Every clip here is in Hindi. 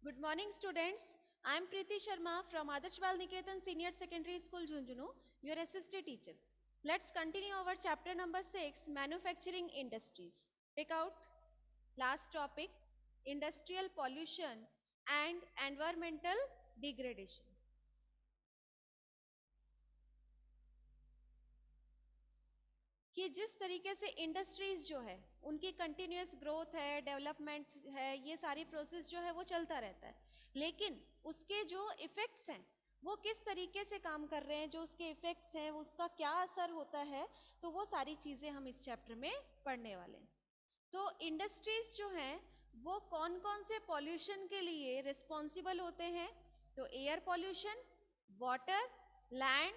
Good morning, students. I am Preeti Sharma from Adarsh Balniketan Senior Secondary School, Junjunu, your assistant teacher. Let's continue our chapter number 6, Manufacturing Industries. Take out last topic, Industrial Pollution and Environmental Degradation. कि जिस तरीके से इंडस्ट्रीज जो है उनकी कंटिन्यूस ग्रोथ है, डेवलपमेंट है, ये सारी प्रोसेस जो है वो चलता रहता है, लेकिन उसके जो इफेक्ट्स हैं वो किस तरीके से काम कर रहे हैं, जो उसके इफेक्ट्स हैं उसका क्या असर होता है, तो वो सारी चीज़ें हम इस चैप्टर में पढ़ने वाले हैं। तो इंडस्ट्रीज जो हैं वो कौन कौन से पॉल्यूशन के लिए रिस्पॉन्सिबल होते हैं, तो air pollution, water, land,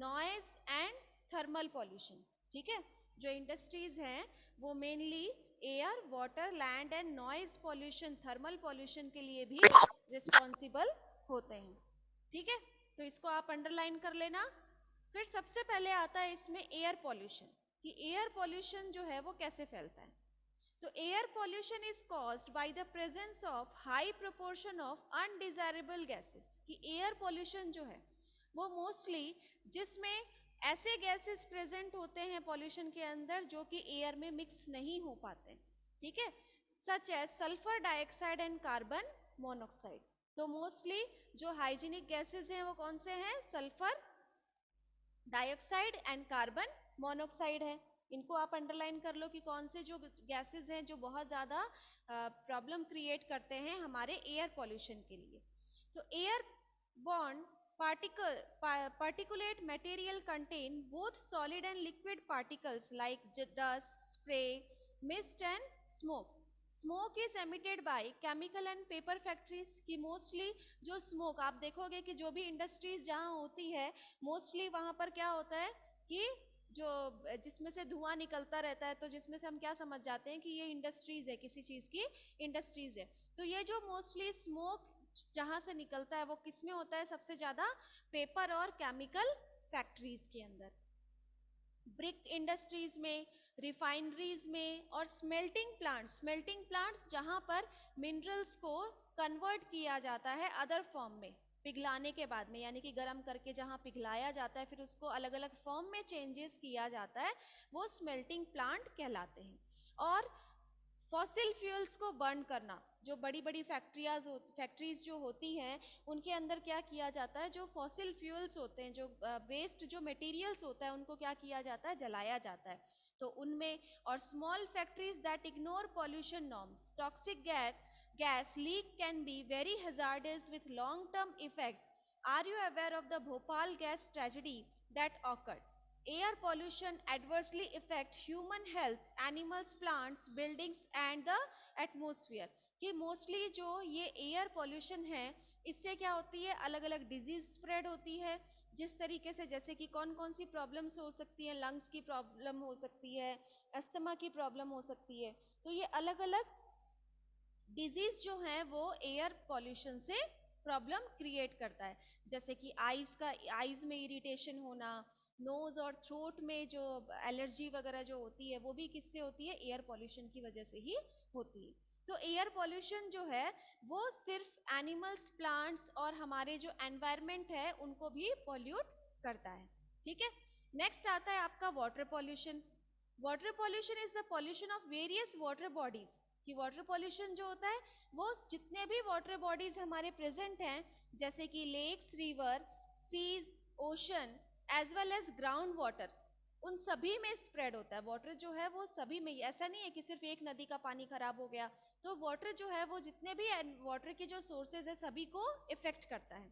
noise and thermal pollution. ठीक है, जो इंडस्ट्रीज हैं वो mainly air, water, land and noise pollution, thermal pollution के लिए भी रिस्पॉन्सिबल होते हैं। ठीक है, तो इसको आप अंडरलाइन कर लेना। फिर सबसे पहले आता है इसमें एयर पॉल्यूशन, कि एयर पॉल्यूशन जो है वो कैसे फैलता है। तो air pollution is caused by the presence of high proportion of undesirable gases, कि एयर पॉल्यूशन जो है वो मोस्टली जिसमें ऐसे गैसेस प्रेजेंट होते हैं पॉल्यूशन के अंदर जो कि एयर में मिक्स नहीं हो पाते। ठीक है, such as sulphur dioxide and carbon monoxide. तो मोस्टली जो हाइजीनिक गैसेस हैं वो कौन से हैं, sulphur dioxide and carbon monoxide है। इनको आप अंडरलाइन कर लो कि कौन से जो गैसेस हैं जो बहुत ज़्यादा प्रॉब्लम क्रिएट करते हैं हमारे एयर पॉल्यूशन के लिए। तो air bond particulate material contain both solid and liquid particles like dust, spray, mist and smoke. Smoke is emitted by chemical and paper factories, की मोस्टली जो स्मोक आप देखोगे कि जो भी इंडस्ट्रीज जहाँ होती है मोस्टली वहाँ पर क्या होता है कि जो जिसमें से धुआं निकलता रहता है, तो जिसमें से हम क्या समझ जाते हैं कि ये इंडस्ट्रीज है, किसी चीज़ की इंडस्ट्रीज है। तो ये जो मोस्टली स्मोक जहाँ से निकलता है वो किस में होता है, सबसे ज़्यादा पेपर और केमिकल फैक्ट्रीज के अंदर, ब्रिक इंडस्ट्रीज में, रिफाइनरीज में और स्मेल्टिंग प्लांट्स जहाँ पर मिनरल्स को कन्वर्ट किया जाता है अदर फॉर्म में, पिघलाने के बाद में, यानी कि गर्म करके जहाँ पिघलाया जाता है फिर उसको अलग अलग फॉर्म में चेंजेस किया जाता है, वो स्मेल्टिंग प्लांट कहलाते हैं। और फॉसिल फ्यूल्स को बर्न करना, जो बड़ी बड़ी फैक्ट्रीज जो होती हैं उनके अंदर क्या किया जाता है, जो फॉसिल फ्यूल्स होते हैं, जो वेस्ट जो मटेरियल्स होता है उनको क्या किया जाता है, जलाया जाता है। तो उनमें और small factories that ignore pollution norms, toxic gas leak can be very hazardous with long term effect. Are you aware of the Bhopal gas tragedy that occurred? Air pollution adversely affect human health, animals, plants, buildings and the atmosphere। कि मोस्टली जो ये एयर पॉल्यूशन है इससे क्या होती है, अलग अलग डिजीज स्प्रेड होती है। जिस तरीके से जैसे कि कौन कौन सी प्रॉब्लम्स हो सकती है, लंग्स की प्रॉब्लम हो सकती है, अस्थमा की प्रॉब्लम हो सकती है। तो ये अलग अलग डिजीज जो है वो एयर पॉल्यूशन से प्रॉब्लम क्रिएट करता है। जैसे कि आईज में इरिटेशन होना, नोज और थ्रोट में जो एलर्जी वगैरह जो होती है वो भी किससे होती है, एयर पॉल्यूशन की वजह से ही होती है। तो एयर पॉल्यूशन जो है वो सिर्फ एनिमल्स, प्लांट्स और हमारे जो एनवायरमेंट है उनको भी पॉल्यूट करता है। ठीक है, नेक्स्ट आता है आपका water pollution. Water pollution is the pollution of various water bodies, कि वाटर पॉल्यूशन जो होता है वो जितने भी वाटर बॉडीज हमारे प्रेजेंट हैं, जैसे कि lakes, river, seas, ocean as well as ground water, उन सभी में स्प्रेड होता है। वाटर जो है वो सभी में, ऐसा नहीं है कि सिर्फ एक नदी का पानी खराब हो गया। तो वाटर जो है वो जितने भी वाटर के जो सोर्सेज है सभी को इफेक्ट करता है।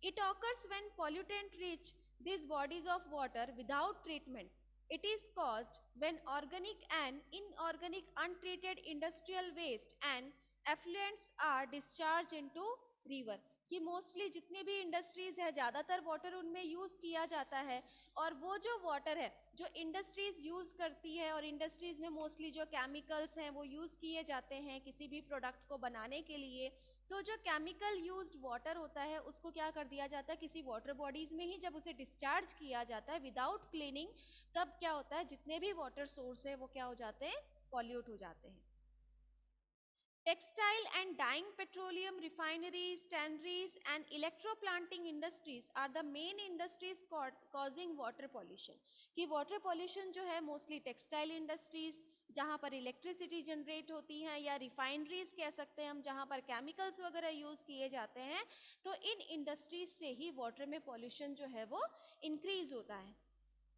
It occurs when pollutant reach these bodies of water without treatment. It is caused when organic and inorganic untreated industrial waste and effluents are discharged into river। कि मोस्टली जितनी भी इंडस्ट्रीज है ज़्यादातर वाटर उनमें यूज़ किया जाता है, और वो जो वाटर है जो इंडस्ट्रीज यूज़ करती है, और इंडस्ट्रीज में मोस्टली जो केमिकल्स हैं वो यूज़ किए जाते हैं किसी भी प्रोडक्ट को बनाने के लिए। तो जो केमिकल यूज्ड वाटर होता है उसको क्या कर दिया जाता है, किसी वाटर बॉडीज में ही जब उसे डिस्चार्ज किया जाता है विदाउट क्लीनिंग, तब क्या होता है जितने भी वाटर सोर्स है वो क्या हो जाते हैं, पॉल्यूट हो जाते हैं। Textile and dyeing, petroleum refineries, tanneries, and electro-planting industries are the main industries causing water pollution. कि water pollution जो है mostly textile industries, जहाँ पर इलेक्ट्रिसिटी जनरेट होती है, या रिफाइनरीज कह सकते हैं हम, जहाँ पर केमिकल्स वगैरह यूज किए जाते हैं, तो इन इंडस्ट्रीज से ही वाटर में पॉल्यूशन जो है वो इंक्रीज होता है.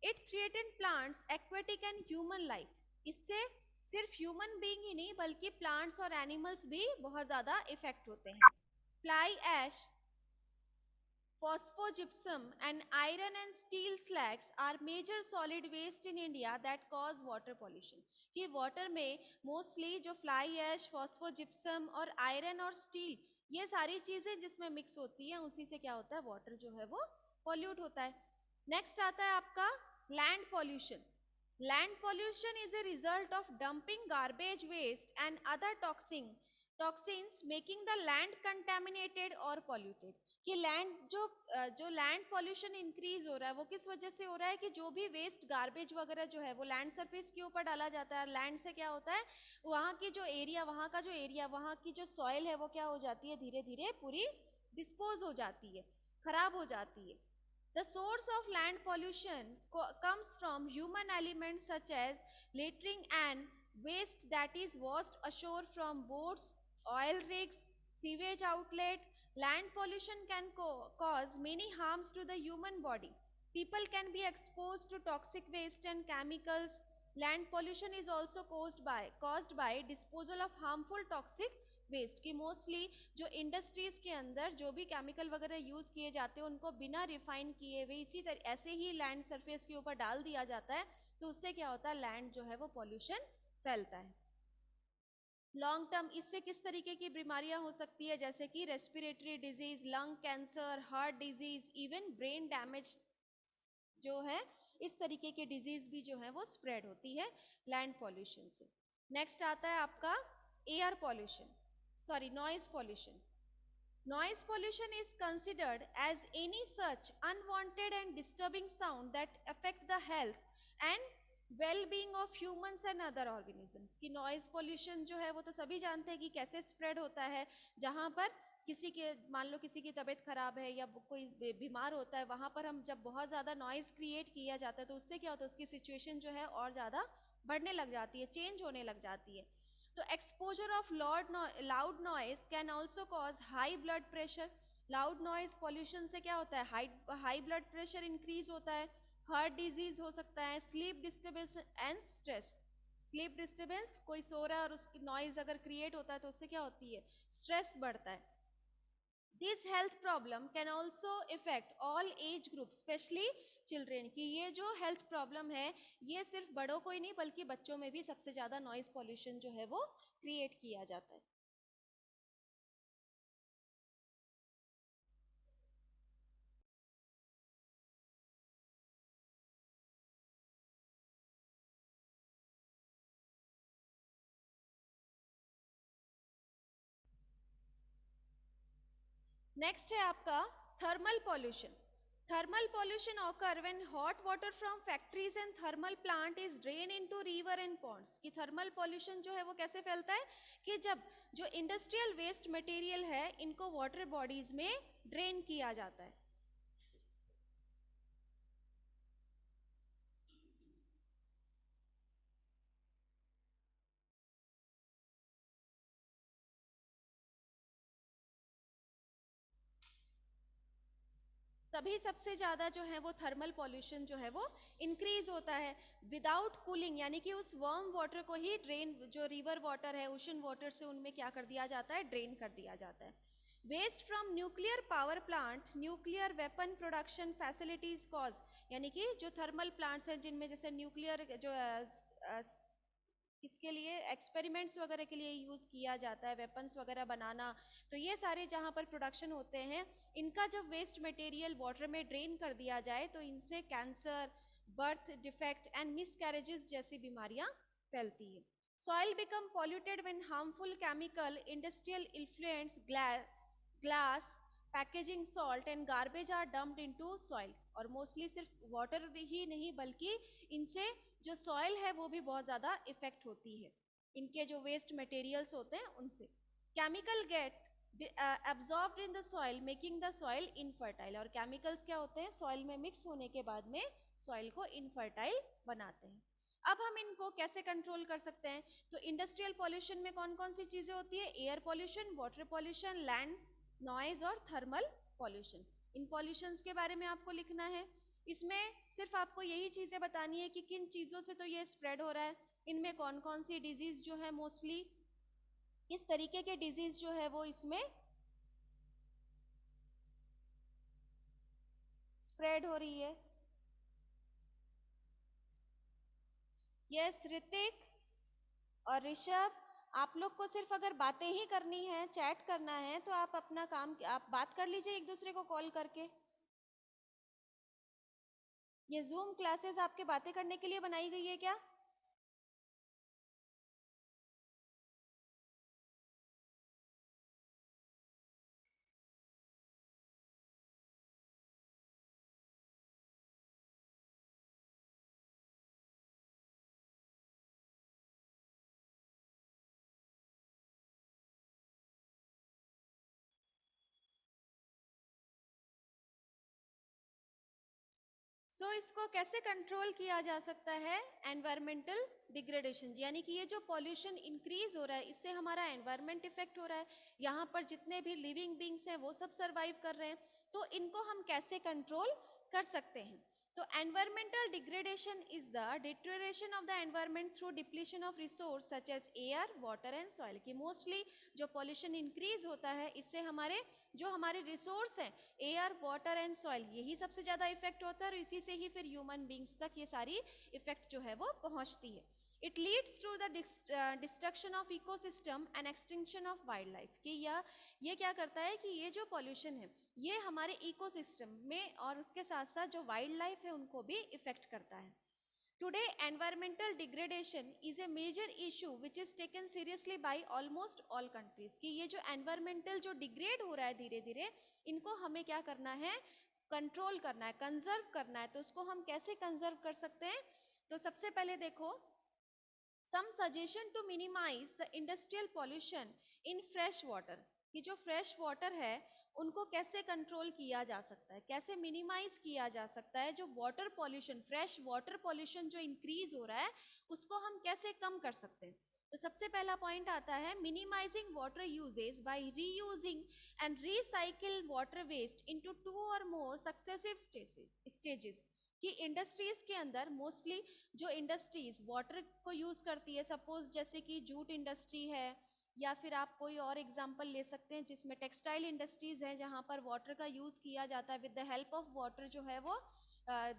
It threaten plants, aquatic and human life. इससे सिर्फ ह्यूमन बीइंग ही नहीं बल्कि प्लांट्स और एनिमल्स भी बहुत ज्यादा इफेक्ट होते हैं. Fly ash, phosphogypsum, and iron and steel slags are major solid waste in India that cause water pollution. कि वाटर में मोस्टली जो फ्लाई ऐश, फॉस्फोजिप्सम और आयरन और स्टील, ये सारी चीजें जिसमें मिक्स होती हैं, उसी से क्या होता है, वाटर जो है वो पॉल्यूट होता है. नेक्स्ट आता है आपका land pollution. Land pollution is a result of dumping garbage waste and other toxins making the land contaminated और पॉल्यूटेड. कि लैंड जो लैंड पॉल्यूशन इंक्रीज हो रहा है वो किस वजह से हो रहा है, कि जो भी वेस्ट गार्बेज वगैरह जो है वो लैंड सरफेस के ऊपर डाला जाता है. लैंड से क्या होता है, वहाँ की जो एरिया, वहाँ की जो सॉइल है वो क्या हो जाती है, धीरे धीरे पूरी डिस्पोज हो जाती है, खराब हो जाती है. The source of land pollution comes from human elements such as littering and waste that is washed ashore from boats, oil rigs, sewage outlet. Land pollution can cause many harms to the human body. People can be exposed to toxic waste and chemicals. Land pollution is also caused by disposal of harmful toxic waste. की मोस्टली जो इंडस्ट्रीज के अंदर जो भी केमिकल वगैरह यूज किए जाते हैं उनको बिना रिफाइन किए हुए इसी तरह ऐसे ही लैंड सरफेस के ऊपर डाल दिया जाता है, तो उससे क्या होता है, लैंड जो है वो पॉल्यूशन फैलता है. लॉन्ग टर्म इससे किस तरीके की बीमारियां हो सकती है, जैसे कि respiratory disease, lung cancer, heart disease, even brain damage जो है, इस तरीके के डिजीज भी जो है वो स्प्रेड होती है लैंड पॉल्यूशन से. नेक्स्ट आता है आपका air pollution, noise pollution. Noise pollution is considered as any such unwanted and disturbing sound that affect the health and well-being of humans and other organisms. कि noise pollution जो है वो तो सभी जानते हैं कि कैसे स्प्रेड होता है, जहाँ पर किसी के, मान लो किसी की तबीयत खराब है या कोई बीमार होता है, वहाँ पर हम जब बहुत ज़्यादा नॉइज़ क्रिएट किया जाता है तो उससे क्या होता है, उसकी सिचुएशन जो है और ज़्यादा बढ़ने लग जाती है, चेंज होने लग जाती है. तो exposure of loud noise can also cause high blood pressure. Loud noise pollution से क्या होता है, हाई ब्लड प्रेशर इंक्रीज होता है, हार्ट डिजीज हो सकता है, sleep disturbance and stress. Sleep disturbance, कोई सो रहा है और उसकी नॉइज अगर क्रिएट होता है तो उससे क्या होती है, स्ट्रेस बढ़ता है. This health problem can also effect all age group specially children. की ये जो हेल्थ प्रॉब्लम है ये सिर्फ बड़ों को ही नहीं बल्कि बच्चों में भी सबसे ज़्यादा नॉइज पॉल्यूशन जो है वो क्रिएट किया जाता है. नेक्स्ट है आपका thermal pollution. Thermal pollution occur when hot water from factories and thermal plant is drained into river and ponds. कि thermal pollution जो है वो कैसे फैलता है, कि जब जो इंडस्ट्रियल वेस्ट मटेरियल है इनको वाटर बॉडीज में ड्रेन किया जाता है. तभी सबसे ज़्यादा जो है वो थर्मल पॉल्यूशन जो है वो इंक्रीज होता है. विदाउट कूलिंग, यानी कि उस वार्म वाटर को ही ड्रेन, जो रिवर वाटर है, ओशन वाटर से उनमें क्या कर दिया जाता है, ड्रेन कर दिया जाता है. Waste from nuclear power plant, nuclear weapon production facilities cause. यानी कि जो थर्मल प्लांट्स हैं जिनमें जैसे न्यूक्लियर जो इसके लिए एक्सपेरिमेंट्स वगैरह के लिए यूज़ किया जाता है, वेपन्स वगैरह बनाना, तो ये सारे जहाँ पर प्रोडक्शन होते हैं इनका जब वेस्ट मटेरियल वाटर में ड्रेन कर दिया जाए तो इनसे cancer, birth defect and miscarriages जैसी बीमारियाँ फैलती है. Soil become polluted when harmful chemical, industrial influence, glass packaging, salt and garbage are dumped into soil. और मोस्टली सिर्फ वाटर ही नहीं बल्कि इनसे जो सॉइल है वो भी बहुत ज़्यादा इफेक्ट होती है. इनके जो वेस्ट मटेरियल्स होते हैं उनसे। Chemical get absorbed in the soil making the soil infertile, और केमिकल्स क्या होते हैं, सॉइल में मिक्स होने के बाद में सॉइल को इनफर्टाइल बनाते हैं। अब हम इनको कैसे कंट्रोल कर सकते हैं, तो इंडस्ट्रियल पॉल्यूशन में कौन कौन सी चीजें होती है, air pollution, water pollution, land noise और थर्मल पॉल्यूशन। इन पॉल्यूशंस के बारे में आपको लिखना है। इसमें सिर्फ आपको यही चीजें बतानी है कि किन चीजों से तो ये स्प्रेड हो रहा है, इनमें कौन कौन सी डिजीज जो है मोस्टली इस तरीके के डिजीज जो है वो इसमें स्प्रेड हो रही है। यस ऋतिक और ऋषभ, आप लोग को सिर्फ अगर बातें ही करनी है, चैट करना है, तो आप अपना काम आप बात कर लीजिए एक दूसरे को कॉल करके। ये जूम क्लासेस आपके बातें करने के लिए बनाई गई है क्या? इसको कैसे कंट्रोल किया जा सकता है, एनवायरमेंटल डिग्रेडेशन, यानी कि ये जो पॉल्यूशन इंक्रीज हो रहा है इससे हमारा एनवायरमेंट इफेक्ट हो रहा है, यहाँ पर जितने भी लिविंग बींग्स हैं वो सब सर्वाइव कर रहे हैं, तो इनको हम कैसे कंट्रोल कर सकते हैं। तो environmental degradation is the deterioration of the environment through depletion of resource such as air, water and soil, की मोस्टली जो पॉल्यूशन इंक्रीज होता है इससे हमारे जो हमारे रिसोर्स हैं, एयर, वाटर एंड सॉइल, यही सबसे ज्यादा इफेक्ट होता है और इसी से ही फिर ह्यूमन बींग्स तक ये सारी इफेक्ट जो है वो पहुंचती है। It leads to the destruction of ecosystem and extinction of wild life, कि ये क्या करता है कि ये जो पॉल्यूशन है ये हमारे इकोसिस्टम में और उसके साथ साथ जो वाइल्ड लाइफ है उनको भी इफेक्ट करता है। Today, environmental degradation is a major issue which is taken seriously by almost all countries, कि ये जो environmental जो degrade हो रहा है धीरे धीरे, इनको हमें क्या करना है, कंट्रोल करना है, कंजर्व करना है। तो उसको हम कैसे कंजर्व कर सकते हैं, तो सबसे पहले देखो, some suggestion to minimize the industrial pollution in fresh water, कि जो फ्रेश वाटर है उनको कैसे कंट्रोल किया जा सकता है, कैसे मिनिमाइज किया जा सकता है, जो water pollution, fresh water pollution जो इंक्रीज हो रहा है उसको हम कैसे कम कर सकते हैं। तो सबसे पहला पॉइंट आता है minimising water usage by reusing and recycle water waste into 2 और मोर सक्सेसिव स्टेजेस, कि इंडस्ट्रीज के अंदर मोस्टली जो इंडस्ट्रीज वाटर को यूज करती है, सपोज जैसे कि जूट इंडस्ट्री है, या फिर आप कोई और एग्जांपल ले सकते हैं जिसमें टेक्सटाइल इंडस्ट्रीज है जहां पर वाटर का यूज किया जाता है, with the help of water जो है वो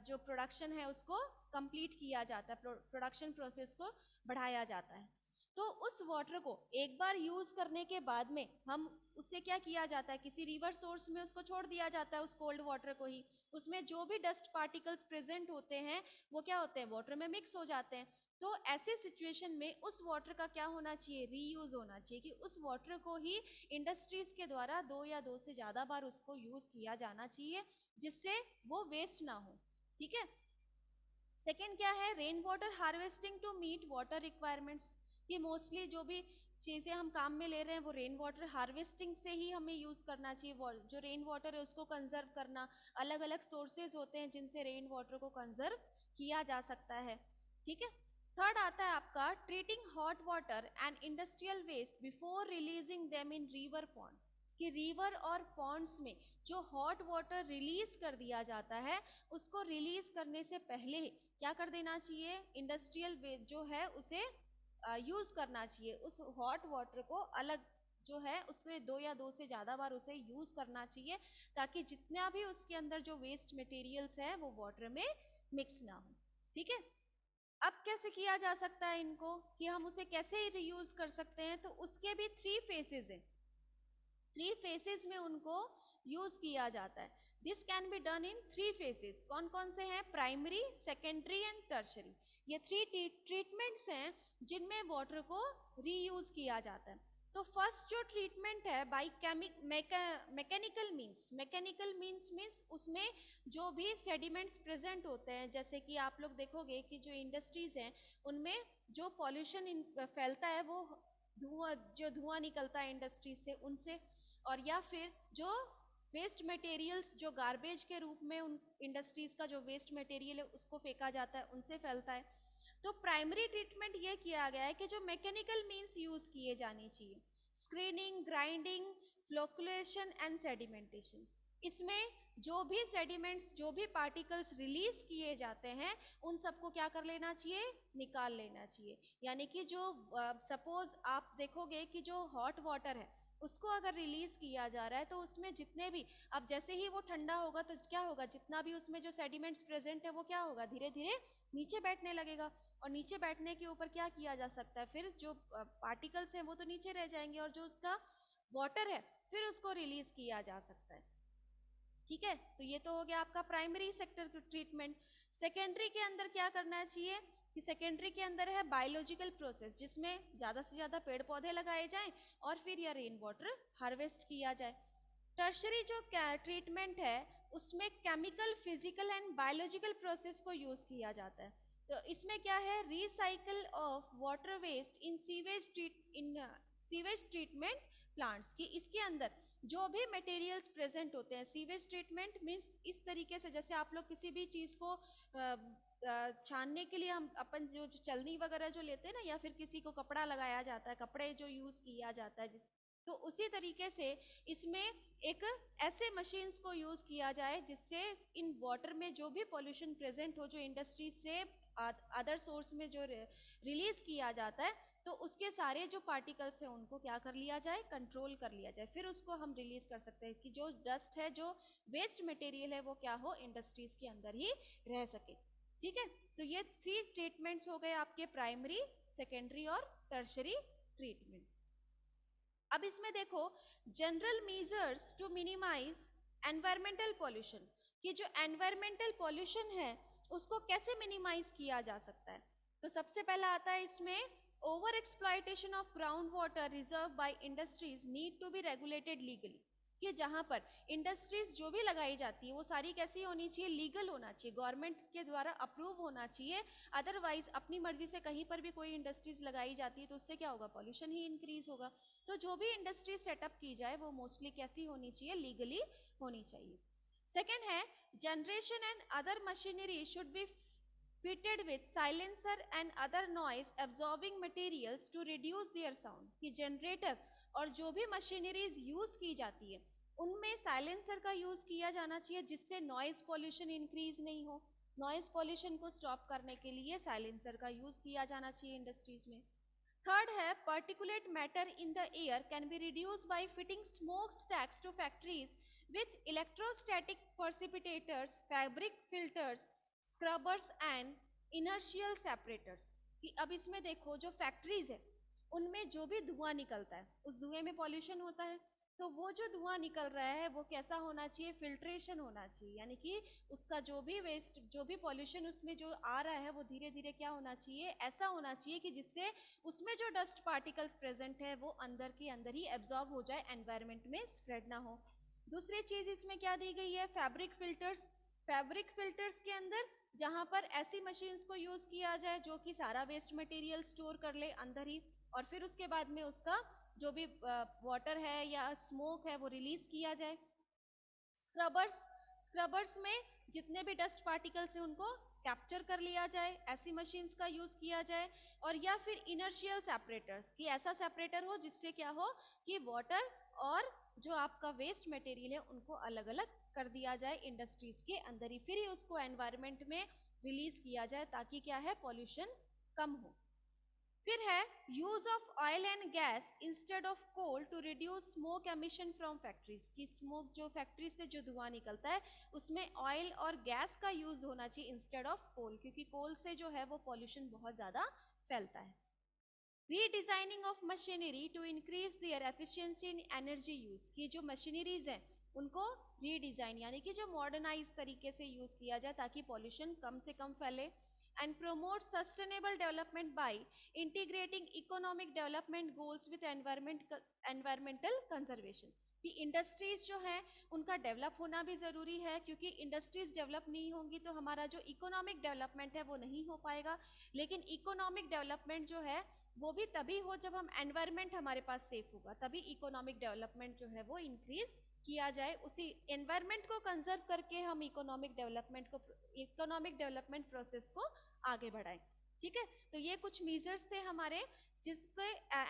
जो प्रोडक्शन है उसको कंप्लीट किया जाता है, प्रोडक्शन प्रोसेस को बढ़ाया जाता है। तो उस वाटर को एक बार यूज करने के बाद में हम उससे क्या किया जाता है, किसी रिवर सोर्स में उसको छोड़ दिया जाता है, उस कोल्ड वाटर को ही, उसमें जो भी डस्ट पार्टिकल्स प्रेजेंट होते हैं वो क्या होते हैं, वाटर में मिक्स हो जाते हैं। तो ऐसे सिचुएशन में उस वाटर का क्या होना चाहिए, रीयूज होना चाहिए, कि उस वाटर को ही इंडस्ट्रीज के द्वारा 2 या 2 से ज्यादा बार उसको यूज किया जाना चाहिए जिससे वो वेस्ट ना हो। ठीक है। सेकेंड क्या है, rain water harvesting to meet water requirements, कि मोस्टली जो भी चीज़ें हम काम में ले रहे हैं वो रेन वाटर हार्वेस्टिंग से ही हमें यूज़ करना चाहिए, जो रेन वाटर है उसको कंजर्व करना, अलग अलग सोर्सेज होते हैं जिनसे रेन वाटर को कंजर्व किया जा सकता है। ठीक है। थर्ड आता है आपका treating hot water and industrial waste before releasing them in river pond, कि रिवर और पॉन्ड्स में जो हॉट वाटर रिलीज कर दिया जाता है उसको रिलीज करने से पहले क्या कर देना चाहिए, इंडस्ट्रियल वेस्ट जो है उसे यूज करना चाहिए, उस हॉट वाटर को अलग जो है उससे 2 या 2 से ज्यादा बार उसे यूज करना चाहिए, ताकि जितना भी उसके अंदर जो वेस्ट मटेरियल्स है वो वाटर में मिक्स ना हो। ठीक है। अब कैसे किया जा सकता है इनको, कि हम उसे कैसे रीयूज कर सकते हैं, तो उसके भी 3 फेसेस हैं, 3 फेसेस में उनको यूज किया जाता है। This can be done in 3 faces, कौन कौन से हैं, प्राइमरी, सेकेंडरी एंड टर्शरी, ये 3 ट्रीटमेंट्स हैं जिनमें वाटर को रीयूज किया जाता है। तो फर्स्ट जो ट्रीटमेंट है बाई मैकेनिकल मीन्स उसमें जो भी सेडिमेंट्स प्रेजेंट होते हैं, जैसे कि आप लोग देखोगे कि जो इंडस्ट्रीज हैं उनमें जो पॉल्यूशन फैलता है वो धुआं निकलता है इंडस्ट्री से उनसे, और या फिर जो वेस्ट मटेरियल्स जो गार्बेज के रूप में उन इंडस्ट्रीज का जो वेस्ट मटेरियल है उसको फेंका जाता है, उनसे फैलता है। तो प्राइमरी ट्रीटमेंट ये किया गया है कि जो मैकेनिकल मीन्स यूज किए जाने चाहिए, screening, grinding, flocculation and sedimentation. इसमें जो भी सेडिमेंट्स, जो भी पार्टिकल्स रिलीज किए जाते हैं उन सबको क्या कर लेना चाहिए, निकाल लेना चाहिए। यानी कि जो सपोज आप देखोगे कि जो हॉट वाटर है उसको अगर रिलीज किया जा रहा है तो उसमें जितने भी, अब जैसे ही वो ठंडा होगा तो क्या होगा, जितना भी उसमें जो सेडिमेंट्स प्रेजेंट है वो क्या होगा, धीरे धीरे नीचे बैठने लगेगा। और नीचे बैठने के ऊपर क्या किया जा सकता है, फिर जो पार्टिकल्स हैं वो तो नीचे रह जाएंगे और जो उसका वाटर है फिर उसको रिलीज किया जा सकता है। ठीक है, तो ये तो हो गया आपका प्राइमरी सेक्टर ट्रीटमेंट। सेकेंडरी के अंदर क्या करना चाहिए कि सेकेंडरी के अंदर है बायोलॉजिकल प्रोसेस, जिसमें ज्यादा से ज्यादा पेड़ पौधे लगाए जाएं और फिर यह रेन वाटर हार्वेस्ट किया जाए। टर्शरी जो ट्रीटमेंट है उसमें chemical, physical and biological process को यूज किया जाता है। तो इसमें क्या है, recycle of water waste in sewage treatment plants, की इसके अंदर जो भी मटेरियल्स प्रेजेंट होते हैं, सीवेज ट्रीटमेंट मीन्स इस तरीके से जैसे आप लोग किसी भी चीज को छानने के लिए हम अपन जो चलनी वगैरह जो लेते हैं ना, या फिर किसी को कपड़ा लगाया जाता है, कपड़े जो यूज किया जाता है, तो उसी तरीके से इसमें एक ऐसे मशीन्स को यूज किया जाए जिससे इन वाटर में जो भी पॉल्यूशन प्रेजेंट हो, जो इंडस्ट्री से अदर सोर्स में जो रिलीज किया जाता है, तो उसके सारे जो पार्टिकल्स हैं उनको क्या कर लिया जाए, कंट्रोल कर लिया जाए, फिर उसको हम रिलीज कर सकते हैं कि जो डस्ट है, जो वेस्ट मटेरियल है वो क्या हो, इंडस्ट्रीज के अंदर ही रह सके। ठीक है, तो ये 3 ट्रीटमेंट्स हो गए आपके, प्राइमरी, सेकेंडरी और टर्शरी ट्रीटमेंट। अब इसमें देखो general measures to minimise environmental pollution, कि जो एनवायरमेंटल पॉल्यूशन है उसको कैसे मिनिमाइज किया जा सकता है। तो सबसे पहला आता है इसमें over exploitation of ground water reserve by industries need to be regulated legally, कि जहां पर इंडस्ट्रीज जो भी लगाई जाती है वो सारी कैसी होनी चाहिए, लीगल होना चाहिए, गवर्नमेंट के द्वारा अप्रूव होना चाहिए। अदरवाइज अपनी मर्जी से कहीं पर भी कोई इंडस्ट्रीज लगाई जाती है तो उससे क्या होगा, पॉल्यूशन ही इंक्रीज होगा। तो जो भी इंडस्ट्री सेटअप की जाए वो मोस्टली कैसी होनी चाहिए, लीगली होनी चाहिए। सेकेंड है generation and other machinery should be fitted with silencer and other noise absorbing materials to reduce their sound, कि जनरेटर और जो भी मशीनरीज यूज की जाती है उनमें साइलेंसर का यूज किया जाना चाहिए जिससे नॉइज पॉल्यूशन इंक्रीज नहीं हो। नॉइज पॉल्यूशन को स्टॉप करने के लिए साइलेंसर का यूज किया जाना चाहिए इंडस्ट्रीज में। थर्ड है particulate matter in the air can be reduced by fitting smoke stacks to factories with electrostatic precipitators, fabric filters, scrubbers and inertial separators। कि अब इसमें देखो जो फैक्ट्रीज है उनमें जो भी धुआं निकलता है उस धुएं में पॉल्यूशन होता है, तो वो जो धुआं निकल रहा है वो कैसा होना चाहिए, फिल्ट्रेशन होना चाहिए, यानी कि उसका जो भी वेस्ट, जो भी पॉल्यूशन उसमें जो आ रहा है वो धीरे धीरे क्या होना चाहिए, ऐसा होना चाहिए कि जिससे उसमें जो डस्ट पार्टिकल्स प्रेजेंट है वो अंदर के अंदर ही एब्जॉर्ब हो जाए, एनवायरमेंट में स्प्रेड ना हो। दूसरी चीज इसमें क्या दी गई है, फैब्रिक फिल्टर्स। फैब्रिक फिल्टर्स के अंदर जहां पर ऐसी मशीन्स को यूज किया जाए जो कि सारा वेस्ट मटेरियल स्टोर कर ले अंदर ही, और फिर उसके बाद में उसका जो भी वाटर है या स्मोक है वो रिलीज किया जाए। स्क्रबर्स, स्क्रबर्स में जितने भी डस्ट पार्टिकल्स हैं उनको कैप्चर कर लिया जाए, ऐसी मशीन्स का यूज किया जाए। और या फिर इनर्शियल सेपरेटर्स, कि ऐसा सेपरेटर हो जिससे क्या हो कि वाटर और जो आपका वेस्ट मटेरियल है उनको अलग अलग कर दिया जाए इंडस्ट्रीज के अंदर ही, फिर ही उसको एनवायरमेंट में रिलीज किया जाए ताकि क्या है, पॉल्यूशन कम हो। फिर है use of oil and gas instead of coal to reduce smoke emission from factories, की स्मोक जो फैक्ट्री से जो धुआं निकलता है उसमें ऑयल और गैस का यूज होना चाहिए इंस्टेड ऑफ कोल, क्योंकि कोल से जो है वो पॉल्यूशन बहुत ज्यादा फैलता है। Redesigning of machinery to increase their efficiency in energy use, की जो मशीनरीज हैं उनको रीडिजाइन यानी कि जो मॉडर्नाइज तरीके से यूज किया जाए ताकि पॉल्यूशन कम से कम फैले। and promote sustainable development by integrating economic development goals with environmental conservation. कि इंडस्ट्रीज जो है उनका डेवलप होना भी ज़रूरी है, क्योंकि इंडस्ट्रीज डेवलप नहीं होंगी तो हमारा जो इकोनॉमिक डेवलपमेंट है वो नहीं हो पाएगा। लेकिन इकोनॉमिक डेवलपमेंट जो है वो भी तभी हो जब हम एनवायरनमेंट हमारे पास सेफ होगा, तभी इकोनॉमिक डेवलपमेंट जो है वो इंक्रीज किया जाए। उसी एनवायरनमेंट को कंजर्व करके हम इकोनॉमिक डेवलपमेंट प्रोसेस को आगे बढ़ाएं। ठीक है, तो ये कुछ मेजर्स थे हमारे जिसके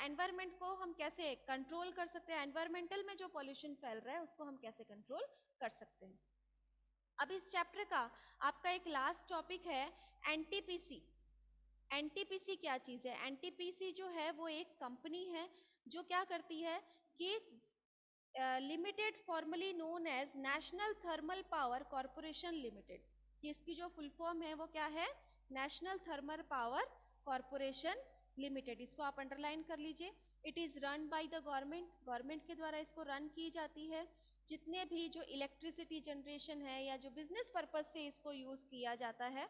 एनवायरनमेंट को हम कैसे कंट्रोल कर सकते हैं, एनवायरमेंटल में जो पॉल्यूशन फैल रहा है उसको हम कैसे कंट्रोल कर सकते हैं। अब इस चैप्टर का आपका एक लास्ट टॉपिक है एनटीपीसी। एनटीपीसी क्या चीज़ है? एनटीपीसी जो है वो एक कंपनी है जो क्या करती है कि limited formerly known as national thermal power corporation limited, कि इसकी जो फुल फॉर्म है वो क्या है? National thermal power corporation limited. इसको आप अंडरलाइन कर लीजिए। It is run by the government, government के द्वारा इसको रन की जाती है। जितने भी जो इलेक्ट्रिसिटी जनरेशन है या जो बिजनेस पर्पज से इसको यूज़ किया जाता है,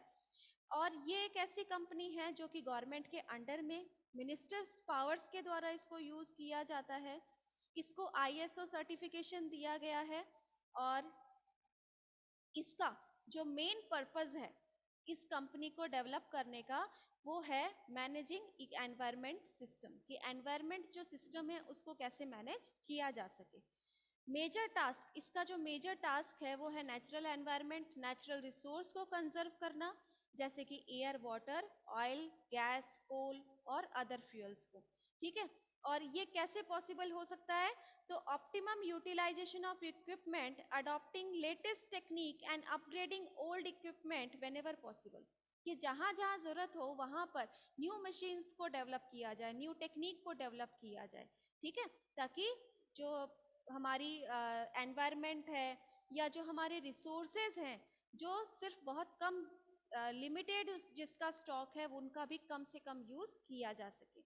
और ये एक ऐसी कंपनी है जो कि गवर्नमेंट के अंडर में मिनिस्टर्स पावर्स के द्वारा इसको यूज़ किया जाता है। इसको आईएसओ सर्टिफिकेशन दिया गया है और इसका जो मेन पर्पस है इस कंपनी को डेवलप करने का वो है मैनेजिंग एनवायरनमेंट सिस्टम, कि एनवायरनमेंट जो सिस्टम है उसको कैसे मैनेज किया जा सके। मेजर टास्क, इसका जो मेजर टास्क है वो है नेचुरल एनवायरनमेंट, नेचुरल रिसोर्स को कंजर्व करना, जैसे कि एयर, वाटर, ऑयल, गैस, कोल और अदर फ्यूल्स को। ठीक है, और ये कैसे पॉसिबल हो सकता है? तो optimum utilisation of equipment, adopting latest technique and upgrading old equipment whenever possible, कि जहाँ जहाँ ज़रूरत हो वहाँ पर न्यू मशीन्स को डेवलप किया जाए, न्यू टेक्निक को डेवलप किया जाए। ठीक है, ताकि जो हमारी एनवायरनमेंट है या जो हमारे रिसोर्सेज हैं जो सिर्फ बहुत कम लिमिटेड जिसका स्टॉक है उनका भी कम से कम यूज़ किया जा सके।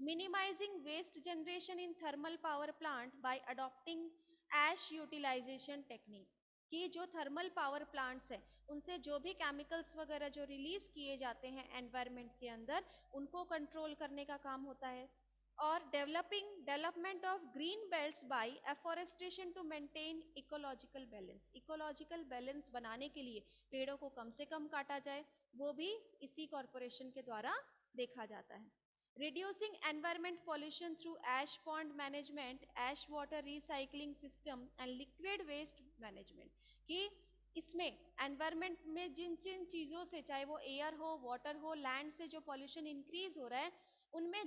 Minimising waste generation in thermal power plant by adopting ash utilisation technique, कि जो थर्मल पावर प्लांट्स हैं उनसे जो भी केमिकल्स वगैरह जो रिलीज किए जाते हैं एनवायरनमेंट के अंदर उनको कंट्रोल करने का काम होता है। और development of green belts by afforestation to maintain ecological balance, ecological balance बनाने के लिए पेड़ों को कम से कम काटा जाए, वो भी इसी कॉरपोरेशन के द्वारा देखा जाता है। Reducing environment pollution through ash pond management, ash water recycling system and liquid waste management, कि इसमें एनवायरनमेंट में जिन जिन चीज़ों से, चाहे वो एयर हो, वाटर हो, लैंड से जो पॉल्यूशन इंक्रीज हो रहा है उनमें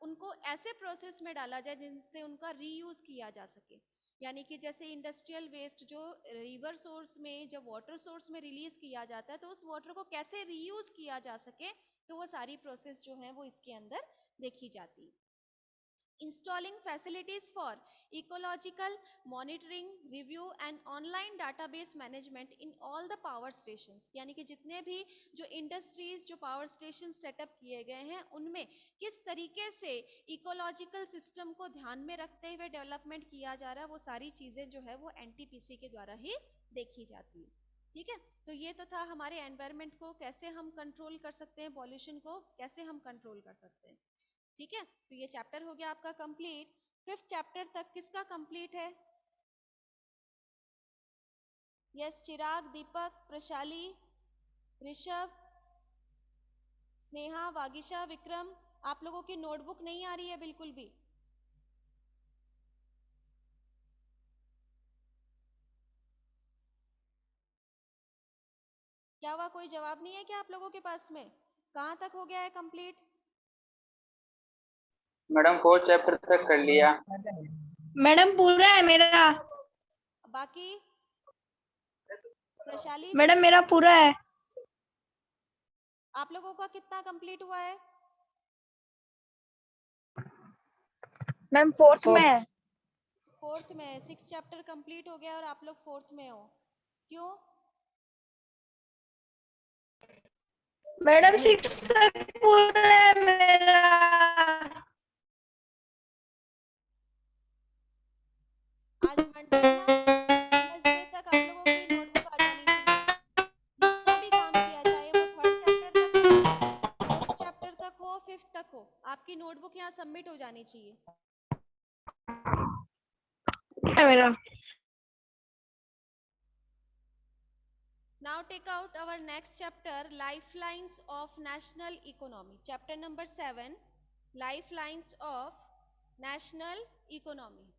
उनको ऐसे प्रोसेस में डाला जाए जिनसे उनका रीयूज किया जा सके। यानी कि जैसे इंडस्ट्रियल वेस्ट जो रिवर सोर्स में, जब वाटर सोर्स में रिलीज किया जाता है तो उस वाटर को कैसे रीयूज किया जा सके, तो वो सारी प्रोसेस जो है वो इसके अंदर देखी जाती है। Installing facilities for ecological monitoring, review and online database management in all the power station, यानी कि जितने भी जो इंडस्ट्रीज जो पावर स्टेशन सेटअप किए गए हैं उनमें किस तरीके से इकोलॉजिकल सिस्टम को ध्यान में रखते हुए डेवलपमेंट किया जा रहा है, वो सारी चीज़ें जो है वो एनटीपीसी के द्वारा ही देखी जाती है। ठीक है, तो ये तो था हमारे एनवायरनमेंट को कैसे हम कंट्रोल कर सकते हैं, पॉल्यूशन को कैसे हम कंट्रोल कर सकते हैं। ठीक है, तो ये चैप्टर हो गया आपका कंप्लीट। 5th चैप्टर तक किसका कंप्लीट है? यस, चिराग, दीपक, प्रशाली, ऋषभ, स्नेहा, वागिशा, विक्रम, आप लोगों की नोटबुक नहीं आ रही है बिल्कुल भी। क्या हुआ, कोई जवाब नहीं है क्या आप लोगों के पास में? कहाँ तक हो गया है कंप्लीट? मैडम 4th चैप्टर तक कर लिया। मैडम पूरा है मेरा। बाकी प्रशाली, मैडम मेरा पूरा है। आप लोगों का कितना कंप्लीट हुआ है? मैम 4th में है। 4th में। 6th चैप्टर कंप्लीट हो गया और आप लोग 4th में हो, क्यों? मैडम 6 तक पूरा है मेरा। आज मंडे है ना, वेडनेसडे तक आप लोगों की नोटबुक आ जानी चाहिए। जितना भी काम किया, चाहे वो 3rd चैप्टर तक आनी चाहिए। है मेरा। Now take out our next chapter, Lifelines of National Economy. Chapter number 7, Lifelines of National Economy.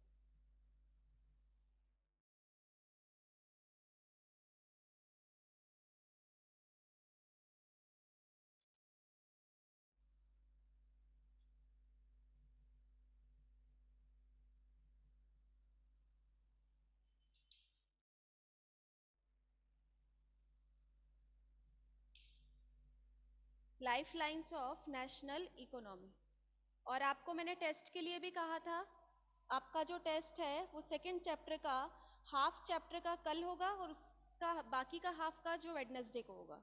Lifelines of national economy. और आपको मैंने टेस्ट के लिए भी कहा था, आपका जो टेस्ट है वो सेकंड चैप्टर का हाफ चैप्टर का कल होगा और उसका बाकी का हाफ का जो वेडनेसडे को होगा,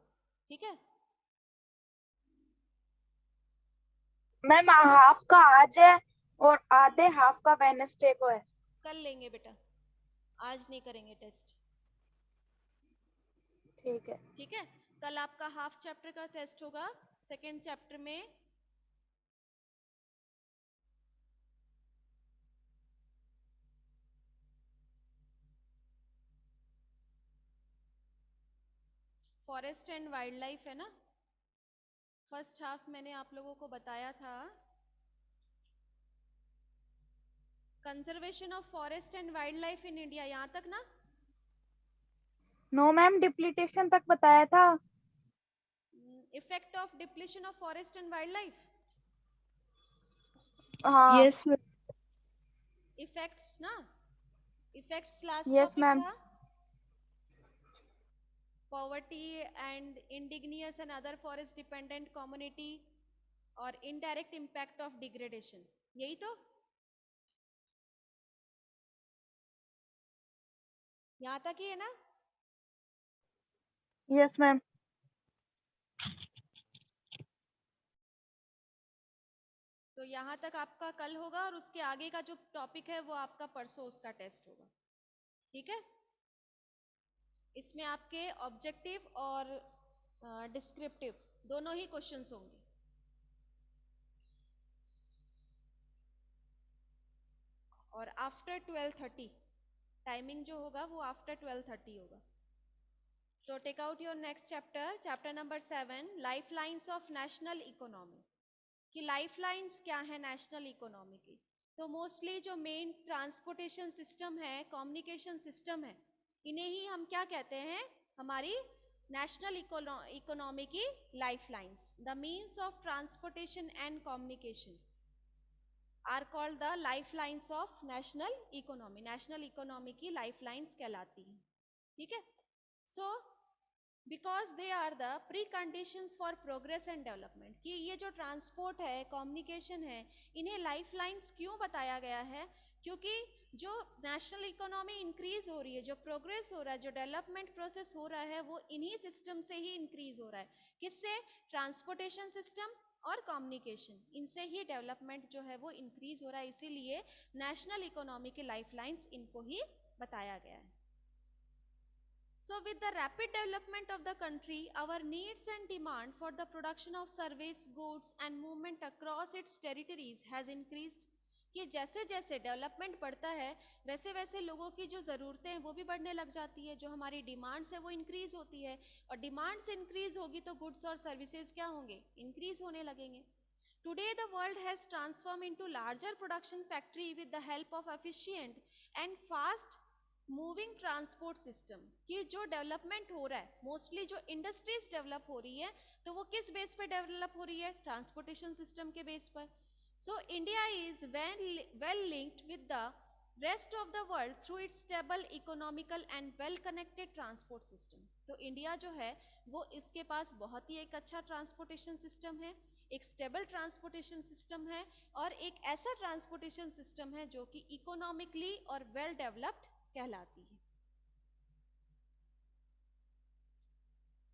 ठीक है? मैम हाफ का आज है और आधे हाफ का वेडनेसडे को है। कल लेंगे बेटा, आज नहीं करेंगे टेस्ट, ठीक है। ठीक है? कल आपका हाफ चैप्टर का टेस्ट होगा। सेकंड चैप्टर में फॉरेस्ट एंड वाइल्ड लाइफ है ना। फर्स्ट हाफ मैंने आप लोगों को बताया था conservation of forest and wildlife in India, यहाँ तक ना? नो मैम, डिप्लीटेशन तक बताया था। Effect of depletion of forest and wildlife, हाँ यस मैम। इफेक्ट्स ना, effects last yes topic ma'am. था। Poverty and indigenous and other forest dependent community और इनडायरेक्ट इम्पैक्ट ऑफ डिग्रेडेशन, यही तो? यहाँ तक ही है ना? Yes ma'am. तो यहाँ तक आपका कल होगा और उसके आगे का जो टॉपिक है वो आपका परसों उसका टेस्ट होगा, ठीक है? इसमें आपके ऑब्जेक्टिव और डिस्क्रिप्टिव दोनों ही क्वेश्चंस होंगे। और आफ्टर 12:30 टाइमिंग जो होगा वो आफ्टर 12:30 होगा। So take out your next chapter, chapter number 7, lifelines of national economy. कि लाइफलाइंस क्या है नेशनल इकोनॉमी की? तो मोस्टली जो मेन ट्रांसपोर्टेशन सिस्टम है, कम्युनिकेशन सिस्टम है, इन्हें ही हम क्या कहते हैं? हमारी नेशनल इकोनॉमी की lifelines. The means of transportation and communication are called the lifelines of national economy. National economy की लाइफलाइंस कहलाती हैं, ठीक है? So because they are the pre conditions for progress and development. कि ये जो ट्रांसपोर्ट है, कम्युनिकेशन है, इन्हें लाइफलाइंस क्यों बताया गया है? क्योंकि जो नेशनल इकोनॉमी इंक्रीज हो रही है, जो प्रोग्रेस हो रहा है, जो डेवलपमेंट प्रोसेस हो रहा है, वो इन्हीं सिस्टम से ही इंक्रीज हो रहा है। किससे? ट्रांसपोर्टेशन सिस्टम और कम्युनिकेशन, इनसे ही डेवलपमेंट जो है वो इंक्रीज हो रहा है। इसीलिए नेशनल इकोनॉमी की लाइफलाइंस इनको ही बताया गया है। So with the rapid development of the country, our needs and demand for the production of service, goods and movement across its territories has increased। कि जैसे जैसे डेवलपमेंट बढ़ता है वैसे वैसे लोगों की जो ज़रूरतें हैं वो भी बढ़ने लग जाती है, जो हमारी डिमांड्स है वो इंक्रीज होती है, और डिमांड्स इंक्रीज होगी तो गुड्स और सर्विसेज क्या होंगे? इंक्रीज होने लगेंगे। Today the world has transformed into larger production factory with the help of efficient and fast moving transport system. कि जो डेवलपमेंट हो रहा है, मोस्टली जो इंडस्ट्रीज डेवलप हो रही है, तो वो किस बेस पे डेवलप हो रही है? ट्रांसपोर्टेशन सिस्टम के बेस पर। So India is well linked with the rest of the world through it's stable economical and well connected transport system. तो इंडिया जो है वो इसके पास बहुत ही एक अच्छा ट्रांसपोर्टेशन सिस्टम है, एक स्टेबल ट्रांसपोर्टेशन सिस्टम है, और एक ऐसा ट्रांसपोर्टेशन सिस्टम है जो कि इकोनॉमिकली और वेल डेवलप्ड कहलाती है।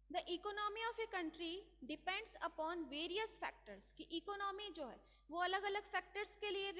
The economy of a country depends upon various factors. कि इकोनॉमी जो है वो अलग अलग फैक्टर्स के लिए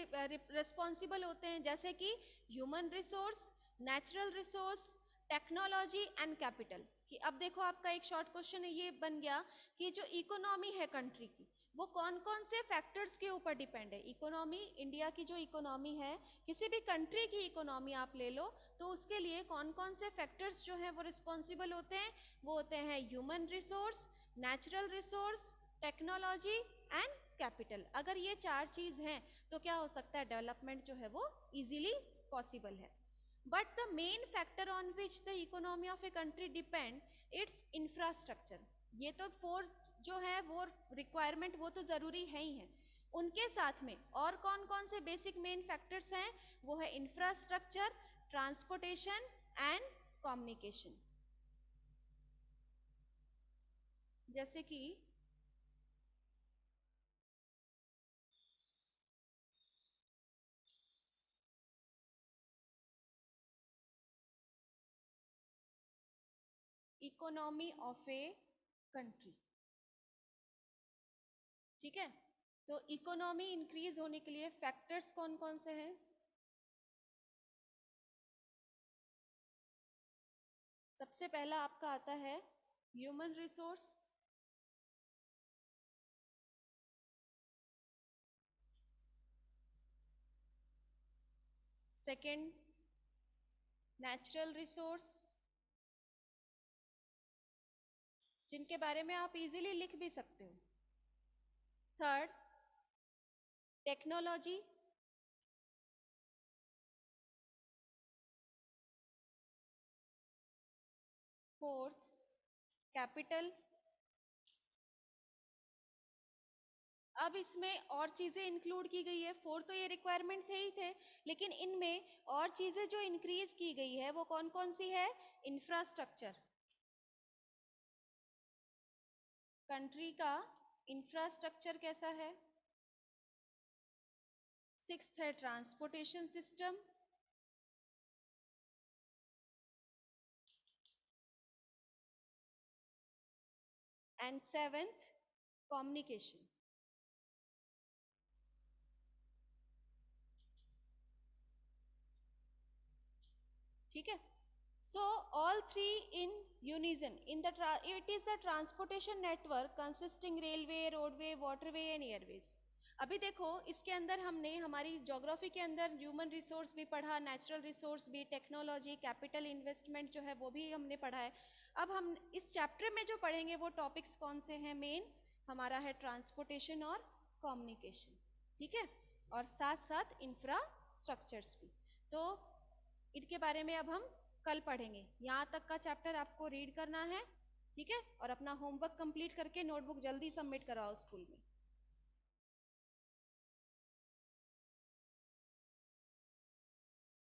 रिस्पॉन्सिबल होते हैं, जैसे कि human resource, natural resource, technology and capital. कि अब देखो आपका एक शॉर्ट क्वेश्चन है ये बन गया कि जो इकोनॉमी है कंट्री की वो कौन कौन से फैक्टर्स के ऊपर डिपेंड है। इकोनॉमी, इंडिया की जो इकोनॉमी है, किसी भी कंट्री की इकोनॉमी आप ले लो, तो उसके लिए कौन कौन से फैक्टर्स जो हैं वो रिस्पॉन्सिबल होते हैं। वो होते हैं human resource, natural resource, technology and capital. अगर ये 4 चीज हैं तो क्या हो सकता है, डेवलपमेंट जो है वो इजीली पॉसिबल है। But the main factor on which the economy of a country depend, it's infrastructure. ये तो 4 जो है वो रिक्वायरमेंट वो तो जरूरी है ही है। उनके साथ में और कौन कौन से बेसिक मेन फैक्टर्स हैं, वो है इंफ्रास्ट्रक्चर, ट्रांसपोर्टेशन एंड कम्युनिकेशन। जैसे कि इकोनॉमी ऑफ ए कंट्री, ठीक है। तो इकोनॉमी इंक्रीज होने के लिए फैक्टर्स कौन कौन से हैं। सबसे पहला आपका आता है human resource, second natural resource, जिनके बारे में आप इजीली लिख भी सकते हो। Third technology, fourth capital. अब इसमें और चीजें इंक्लूड की गई है। 4 तो ये रिक्वायरमेंट थे ही थे, लेकिन इनमें और चीजें जो इंक्रीज की गई है वो कौन कौन सी है। इंफ्रास्ट्रक्चर, कंट्री का इंफ्रास्ट्रक्चर कैसा है। 6th है transportation system, and 7th communication. ठीक है। So all 3 in unison in the it is the transportation network consisting railway, roadway, waterway and airways। अभी देखो इसके अंदर हमने हमारी ज्योग्राफी के अंदर ह्यूमन रिसोर्स भी पढ़ा, नेचुरल रिसोर्स भी, टेक्नोलॉजी, कैपिटल, इन्वेस्टमेंट जो है वो भी हमने पढ़ा है। अब हम इस चैप्टर में जो पढ़ेंगे वो टॉपिक्स कौन से हैं, मेन हमारा है ट्रांसपोर्टेशन और कम्युनिकेशन, ठीक है, और साथ साथ इंफ्रास्ट्रक्चर्स भी। तो इनके बारे में अब हम कल पढ़ेंगे। यहाँ तक का चैप्टर आपको रीड करना है, ठीक है, और अपना होमवर्क कंप्लीट करके नोटबुक जल्दी सबमिट कराओ स्कूल में।